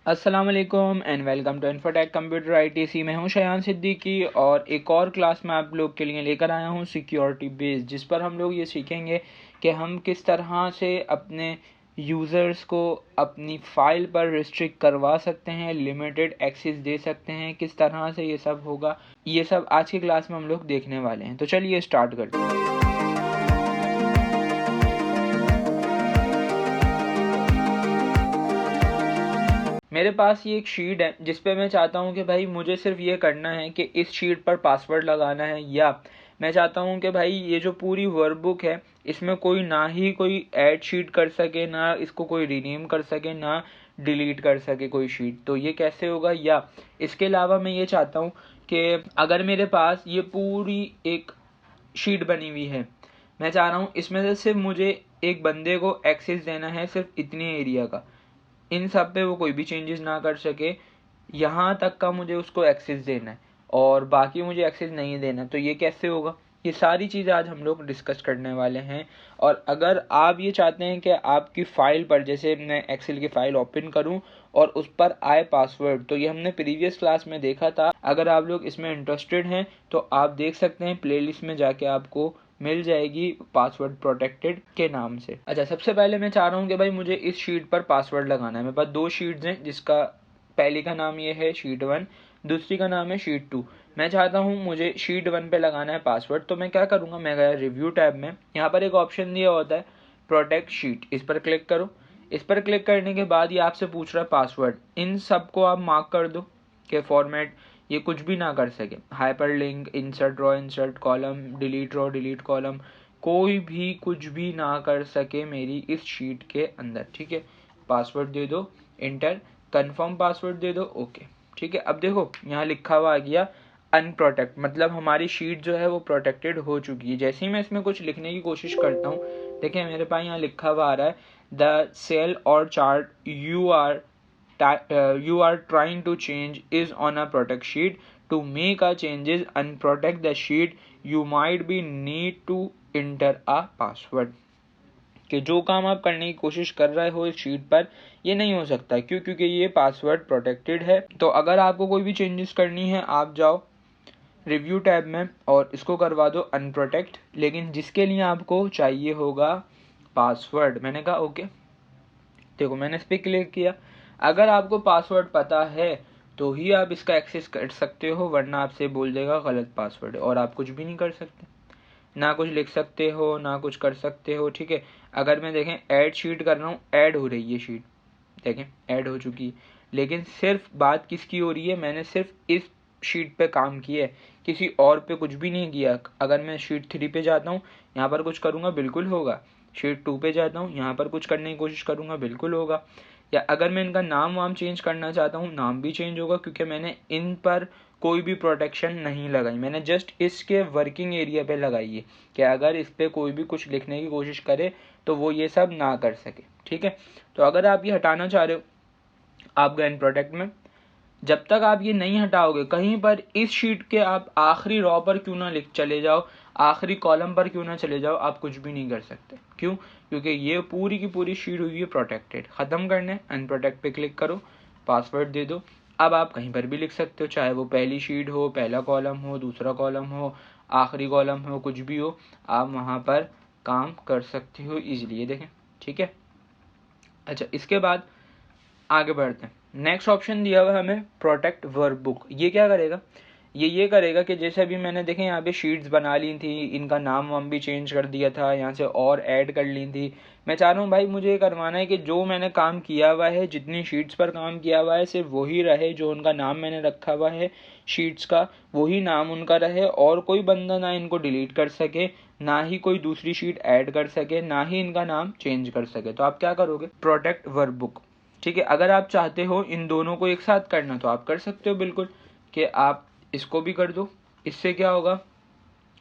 अस्सलाम वालेकुम and welcome to Infotech computer ITC. मैं हूं शयान सिद्दीकी और एक और क्लास में आप लोग के लिए लेकर आया हूं सिक्योरिटी बेस्ड, जिस पर हम लोग ये सीखेंगे कि हम किस तरह से अपने यूज़र्स को अपनी फ़ाइल पर रिस्ट्रिक्ट करवा सकते हैं, लिमिटेड एक्सेस दे सकते हैं, किस तरह से ये सब होगा। ये सब आज की क्लास में हम लोग देखने वाले हैं। तो चलिए स्टार्ट करते हैं। मेरे पास ये एक शीट है जिस पे मैं चाहता हूँ कि भाई मुझे सिर्फ ये करना है कि इस शीट पर पासवर्ड लगाना है, या मैं चाहता हूँ कि भाई ये जो पूरी वर्कबुक है इसमें कोई ना ही कोई ऐड शीट कर सके, ना इसको कोई रीनेम कर सके, ना डिलीट कर सके कोई शीट। तो ये कैसे होगा? या इसके अलावा मैं ये चाहता हूँ कि अगर मेरे पास ये पूरी एक शीट बनी हुई है, मैं चाह रहा हूँ इसमें से सिर्फ मुझे एक बंदे को एक्सेस देना है सिर्फ इतने एरिया का, इन सब पे वो कोई भी चेंजेस ना कर सके, यहाँ तक का मुझे उसको एक्सेस देना है और बाकी मुझे एक्सेस नहीं देना। तो ये कैसे होगा? ये सारी चीज़ें आज हम लोग डिस्कस करने वाले हैं। और अगर आप ये चाहते हैं कि आपकी फ़ाइल पर, जैसे मैं एक्सेल की फ़ाइल ओपन करूं और उस पर आए पासवर्ड, तो ये हमने प्रीवियस क्लास में देखा था। अगर आप लोग इसमें इंटरेस्टेड हैं तो आप देख सकते हैं, प्लेलिस्ट में जाके आपको मिल जाएगी पासवर्ड प्रोटेक्टेड के नाम से। अच्छा, सबसे पहले मैं चाह रहा हूँ कि भाई मुझे इस शीट पर पासवर्ड लगाना है। मेरे पास दो शीट्स हैं, जिसका पहली का नाम ये है शीट 1, दूसरी का नाम है शीट 2। मैं चाहता हूँ मुझे शीट 1 पे लगाना है पासवर्ड। तो मैं क्या करूँगा, मैं गया रिव्यू टैब में, यहाँ पर एक ऑप्शन दिया होता है प्रोटेक्ट शीट, इस पर क्लिक करो। इस पर क्लिक करने के बाद ये आपसे पूछ रहा है पासवर्ड, इन सबको आप मार्क कर दो कि फॉर्मेट ये कुछ भी ना कर सके। Hyperlink, insert row, insert column, delete row, delete column, कोई भी कुछ भी ना कर सके मेरी इस शीट के अंदर। ठीक है, पासवर्ड दे दो, इंटर, कंफर्म पासवर्ड दे दो, ओके। ठीक है, अब देखो यहाँ लिखा हुआ आ गया अनप्रोटेक्ट, मतलब हमारी शीट जो है वो प्रोटेक्टेड हो चुकी है। जैसे ही मैं इसमें कुछ लिखने की कोशिश करता हूँ, देखिए मेरे पास यहाँ लिखा हुआ आ रहा है द सेल और chart you are trying to change is on a protect sheet. To make a changes and protect the sheet, you might be need to enter a password. कि जो काम आप करने की कोशिश कर रहे हो इस शीट पर, ये नहीं हो सकता। क्यों? क्योंकि ये पासवर्ड प्रोटेक्टेड है। तो अगर आपको कोई भी चेंजेस करनी है, आप जाओ रिव्यू टैब में और इसको करवा दो अनप्रोटेक्ट, लेकिन जिसके लिए आपको चाहिए होगा पासवर्ड। मैंने कहा ओके, देखो मैंने इस पर क्लिक किया। अगर आपको पासवर्ड पता है तो ही आप इसका एक्सेस कर सकते हो, वरना आपसे बोल देगा गलत पासवर्ड और आप कुछ भी नहीं कर सकते, ना कुछ लिख सकते हो ना कुछ कर सकते हो। ठीक है, अगर मैं देखें ऐड शीट कर रहा हूँ, ऐड हो रही है शीट, देखें ऐड हो चुकी है, लेकिन सिर्फ बात किसकी हो रही है, मैंने सिर्फ इस शीट पे काम किया है, किसी और पे कुछ भी नहीं किया। अगर मैं शीट 3 पे जाता हूँ, यहाँ पर कुछ करूँगा बिल्कुल होगा। शीट 2 पे जाता हूँ, यहाँ पर कुछ करने की कोशिश करूँगा बिल्कुल होगा। या अगर मैं इनका नाम वाम चेंज करना चाहता हूँ, नाम भी चेंज होगा, क्योंकि मैंने इन पर कोई भी प्रोटेक्शन नहीं लगाई, मैंने जस्ट इसके वर्किंग एरिया पे लगाई है कि अगर इस पर कोई भी कुछ लिखने की कोशिश करे तो वो ये सब ना कर सके। ठीक है, तो अगर आप ये हटाना चाह रहे हो, आप गए इन प्रोटेक्ट में, जब तक आप ये नहीं हटाओगे, कहीं पर इस शीट के आप आखिरी रो पर क्यों ना लिख चले जाओ, आखिरी कॉलम पर क्यों ना चले जाओ, आप कुछ भी नहीं कर सकते। क्यों? क्योंकि ये पूरी की पूरी शीट हुई है प्रोटेक्टेड। ख़त्म करने अनप्रोटेक्ट पे क्लिक करो, पासवर्ड दे दो। अब आप कहीं पर भी लिख सकते हो, चाहे वो पहली शीट हो, पहला कॉलम हो, दूसरा कॉलम हो, आखिरी कॉलम हो, कुछ भी हो, आप वहाँ पर काम कर सकते हो ईजिली। देखें, ठीक है। अच्छा, इसके बाद आगे बढ़ते हैं। नेक्स्ट ऑप्शन दिया हुआ है हमें प्रोटेक्ट वर्कबुक। ये क्या करेगा? ये करेगा कि जैसे अभी मैंने देखें यहाँ पे शीट्स बना ली थी, इनका नाम वाम भी चेंज कर दिया था, यहाँ से और ऐड कर ली थी। मैं चाह रहा हूँ भाई मुझे ये करवाना है कि जो मैंने काम किया हुआ है, जितनी शीट्स पर काम किया हुआ है, सिर्फ वही रहे, जो उनका नाम मैंने रखा हुआ है शीट्स का, वही नाम उनका रहे, और कोई बंदा ना इनको डिलीट कर सके, ना ही कोई दूसरी शीट ऐड कर सके, ना ही इनका नाम चेंज कर सके। तो आप क्या करोगे? Protect workbook. ठीक है, अगर आप चाहते हो इन दोनों को एक साथ करना तो आप कर सकते हो बिल्कुल, कि आप इसको भी कर दो। इससे क्या होगा,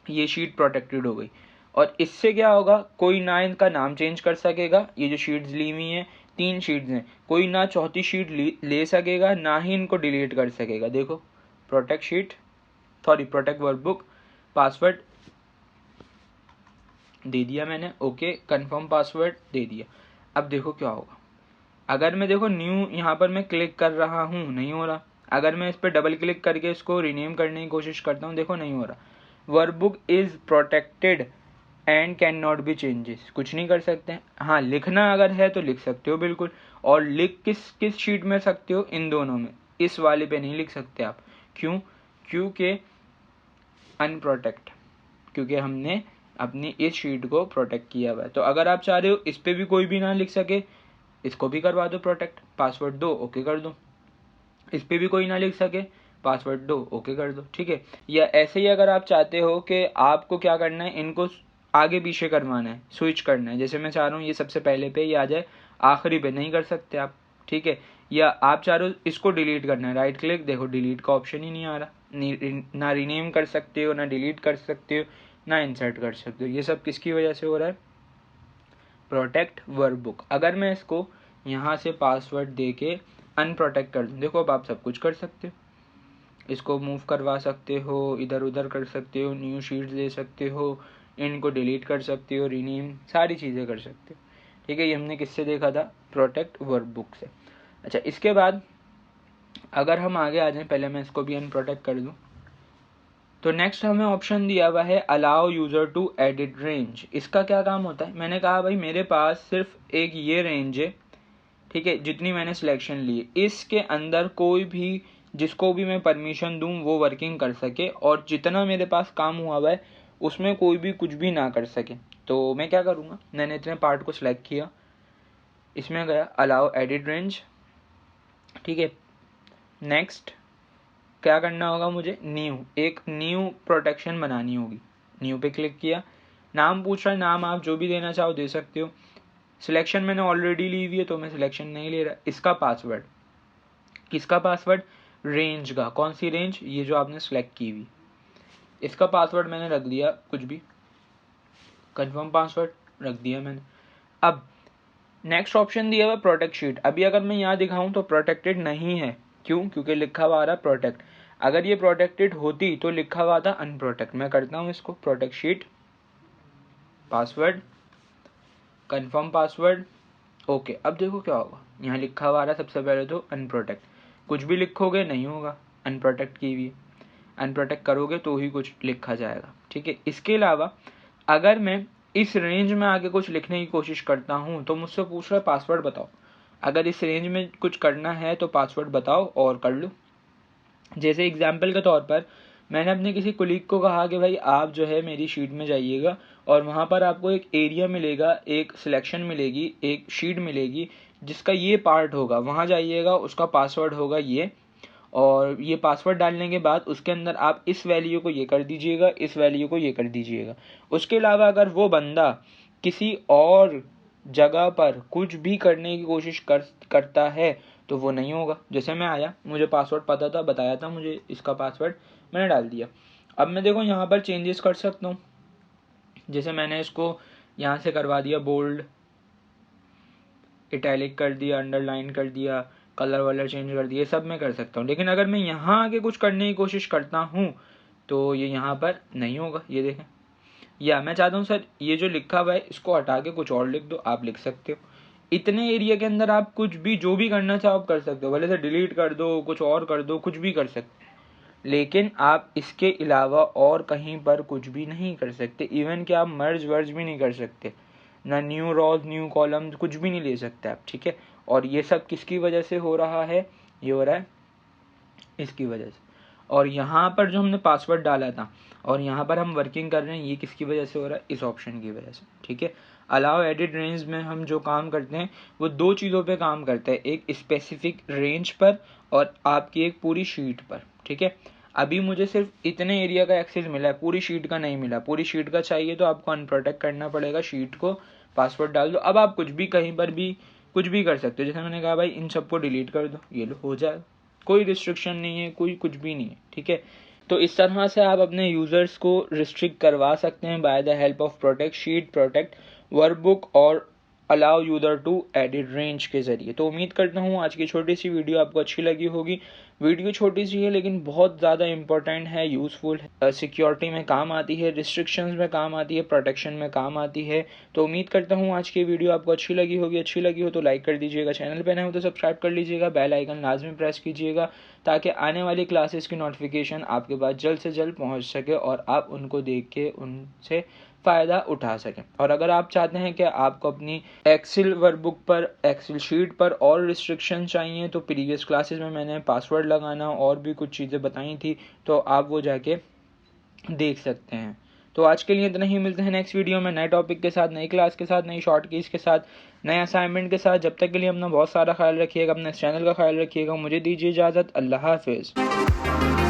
ये शीट प्रोटेक्टेड हो गई, और इससे क्या होगा, कोई ना इनका नाम चेंज कर सकेगा। ये जो शीट्स ली हुई हैं, 3 शीट्स हैं, कोई ना चौथी शीट ले सकेगा, ना ही इनको डिलीट कर सकेगा। देखो, protect sheet, sorry protect workbook, password दे दिया मैंने, ओके, कंफर्म पासवर्ड दे दिया। अब देखो क्या होगा, अगर मैं देखो न्यू यहाँ पर मैं क्लिक कर रहा हूँ, नहीं हो रहा। अगर मैं इस पर डबल क्लिक करके इसको रीनेम करने की कोशिश करता हूँ, देखो नहीं हो रहा। Verb book is protected and can not be changes, कुछ नहीं कर सकते हैं। हाँ, लिखना अगर है तो लिख सकते हो बिल्कुल, और लिख किस किस शीट में सकते हो, इन दोनों में, इस वाले पे नहीं लिख सकते आप। क्यों? क्योंकि अनप्रोटेक्ट, क्योंकि हमने अपनी इस शीट को प्रोटेक्ट किया हुआ है। तो अगर आप चाह रहे हो इस पे भी कोई भी ना लिख सके, इसको भी करवा दो प्रोटेक्ट, पासवर्ड दो, ओके कर दो। इस पे भी कोई ना लिख सके, पासवर्ड दो, ओके कर दो, ठीक है। या ऐसे ही अगर आप चाहते हो कि आपको क्या करना है, इनको आगे पीछे करवाना है, स्विच करना है, जैसे मैं चाह रहा हूँ ये सबसे पहले पे ये आ जाए, आखिरी पे नहीं कर सकते आप, ठीक है। या आप चाह रहे हो इसको डिलीट करना है, राइट क्लिक, देखो डिलीट का ऑप्शन ही नहीं आ रहा, ना रीनेम कर सकते हो, ना डिलीट कर सकते हो, ना इंसर्ट कर सकते हो। ये सब किसकी वजह से हो रहा है? Protect verb book. अगर मैं इसको यहाँ से पासवर्ड दे के अनप्रोटेक्ट कर दूँ, देखो अब आप सब कुछ कर सकते हो, इसको मूव करवा सकते हो, इधर उधर कर सकते हो, न्यू शीट्स दे सकते हो, इनको डिलीट कर सकते हो, रीनेम, सारी चीज़ें कर सकते हो, ठीक है। ये हमने किससे देखा था? प्रोटेक्ट वर्ब बुक से। अच्छा, इसके बाद अगर हम आगे आ जाएं, पहले मैं इसको भी अनप्रोटेक्ट कर दूं, तो नेक्स्ट हमें ऑप्शन दिया हुआ है allow user to edit range. इसका क्या काम होता है? मैंने कहा भाई मेरे पास सिर्फ एक ये रेंज है, ठीक है, जितनी मैंने सिलेक्शन ली, इसके अंदर कोई भी जिसको भी मैं परमिशन दूं वो वर्किंग कर सके, और जितना मेरे पास काम हुआ हुआ है उसमें कोई भी कुछ भी ना कर सके। तो मैं क्या करूँगा, मैंने इतने पार्ट को सिलेक्ट किया, इसमें गया अलाउ एडिट रेंज, ठीक है। नेक्स्ट क्या करना होगा मुझे? न्यू, एक न्यू प्रोटेक्शन बनानी होगी, न्यू पे क्लिक किया। नाम पूछ रहा है, नाम आप जो भी देना चाहो दे सकते हो। सिलेक्शन मैंने ऑलरेडी ली हुई है तो मैं सिलेक्शन नहीं ले रहा। इसका पासवर्ड, किसका पासवर्ड? रेंज का। कौन सी रेंज? ये जो आपने सिलेक्ट की हुई, इसका पासवर्ड मैंने रख दिया कुछ भी, कंफर्म पासवर्ड रख दिया मैंने। अब नेक्स्ट ऑप्शन दिया हुआ प्रोटेक्ट शीट। अभी अगर मैं यहाँ दिखाऊं तो प्रोटेक्टेड नहीं है, क्यों? क्योंकि लिखा हुआ आ रहा प्रोटेक्ट। अगर ये प्रोटेक्टेड होती तो लिखा हुआ था अनप्रोटेक्ट। मैं करता हूँ इसको protect sheet, password, confirm password, okay. अब देखो क्या होगा, यहाँ लिखा हुआ आ रहा सबसे पहले तो अनप्रोटेक्ट, कुछ भी लिखोगे नहीं होगा, अनप्रोटेक्ट की हुई, अनप्रोटेक्ट करोगे तो ही कुछ लिखा जाएगा, ठीक है। इसके अलावा अगर मैं इस रेंज में आगे कुछ लिखने की कोशिश करता हूँ तो मुझसे पूछ रहा है पासवर्ड बताओ। अगर इस रेंज में कुछ करना है तो पासवर्ड बताओ और कर लो। जैसे एग्जाम्पल के तौर पर मैंने अपने किसी कोलीग को कहा कि भाई आप जो है मेरी शीट में जाइएगा और वहाँ पर आपको एक एरिया मिलेगा, एक सिलेक्शन मिलेगी, एक शीट मिलेगी जिसका ये पार्ट होगा, वहाँ जाइएगा, उसका पासवर्ड होगा ये, और ये पासवर्ड डालने के बाद उसके अंदर आप इस वैल्यू को ये कर दीजिएगा, इस वैल्यू को ये कर दीजिएगा। उसके अलावा अगर वो बंदा किसी और जगह पर कुछ भी करने की कोशिश करता है तो वो नहीं होगा। जैसे मैं आया, मुझे पासवर्ड पता था, बताया था मुझे इसका पासवर्ड, मैंने डाल दिया। अब मैं देखो यहाँ पर चेंजेस कर सकता हूँ, जैसे मैंने इसको यहाँ से करवा दिया बोल्ड, इटैलिक कर दिया, अंडरलाइन कर दिया, कलर वलर चेंज कर दिया, सब मैं कर सकता हूँ। लेकिन अगर मैं यहाँ आके कुछ करने की कोशिश करता हूँ तो ये यहाँ पर नहीं होगा, ये देखें। या मैं चाहता हूँ सर ये जो लिखा हुआ है इसको हटा के कुछ और लिख दो, आप लिख सकते हो। इतने एरिया के अंदर आप कुछ भी जो भी करना चाहो आप कर सकते हो, भले से डिलीट कर दो, कुछ और कर दो, कुछ भी कर सकते हो, लेकिन आप इसके अलावा और कहीं पर कुछ भी नहीं कर सकते। इवन कि आप मर्ज वर्ज भी नहीं कर सकते, ना न्यू रॉज न्यू कॉलम, कुछ भी नहीं ले सकते आप, ठीक है। और ये सब किसकी वजह से हो रहा है? ये हो रहा है इसकी वजह से। और यहाँ पर जो हमने पासवर्ड डाला था और यहाँ पर हम वर्किंग कर रहे हैं, ये किसकी वजह से हो रहा है? इस ऑप्शन की वजह से, ठीक है। अलाउ एडिट रेंज में हम जो काम करते हैं वो दो चीज़ों पे काम करते हैं, एक स्पेसिफिक रेंज पर और आपकी एक पूरी शीट पर, ठीक है। अभी मुझे सिर्फ इतने एरिया का एक्सेस मिला है, पूरी शीट का नहीं मिला। पूरी शीट का चाहिए तो आपको अनप्रोटेक्ट करना पड़ेगा शीट को, पासवर्ड डाल दो। अब आप कुछ भी कहीं पर भी कुछ भी कर सकते हो। जैसे मैंने कहा भाई इन सबको डिलीट कर दो, ये लो हो जाएगा, कोई रिस्ट्रिक्शन नहीं है, कोई कुछ भी नहीं है, ठीक है। तो इस तरह से आप अपने यूजर्स को रिस्ट्रिक्ट करवा सकते हैं by the help of protect sheet, protect workbook और allow user to edit range के ज़रिए। तो उम्मीद करता हूँ आज की छोटी सी वीडियो आपको अच्छी लगी होगी। वीडियो छोटी सी है लेकिन बहुत ज़्यादा इंपॉर्टेंट है, यूज़फुल है, सिक्योरिटी में काम आती है, रिस्ट्रिक्शंस में काम आती है, प्रोटेक्शन में काम आती है। तो उम्मीद करता हूँ आज की वीडियो आपको अच्छी लगी होगी। अच्छी लगी हो तो लाइक कर दीजिएगा, चैनल पर नए हो तो सब्सक्राइब कर लीजिएगा, बेल आइकन लाजमी प्रेस कीजिएगा ताकि आने वाली क्लासेस की नोटिफिकेशन आपके पास जल्द से जल्द पहुँच सके और आप उनको देख के उनसे फ़ायदा उठा सकें। और अगर आप चाहते हैं कि आपको अपनी एक्सेल वर्कबुक पर, एक्सेल शीट पर और रिस्ट्रिक्शन चाहिए तो प्रीवियस क्लासेस में मैंने पासवर्ड लगाना और भी कुछ चीज़ें बताई थी, तो आप वो जाके देख सकते हैं। तो आज के लिए इतना ही, मिलते हैं नेक्स्ट वीडियो में नए टॉपिक के साथ, नई क्लास के साथ, नई शॉर्ट कीज के साथ, नए असाइनमेंट के साथ। जब तक के लिए अपना बहुत सारा ख्याल रखिएगा, अपने चैनल का ख्याल रखिएगा। मुझे दीजिए इजाज़त। अल्लाह हाफिज़।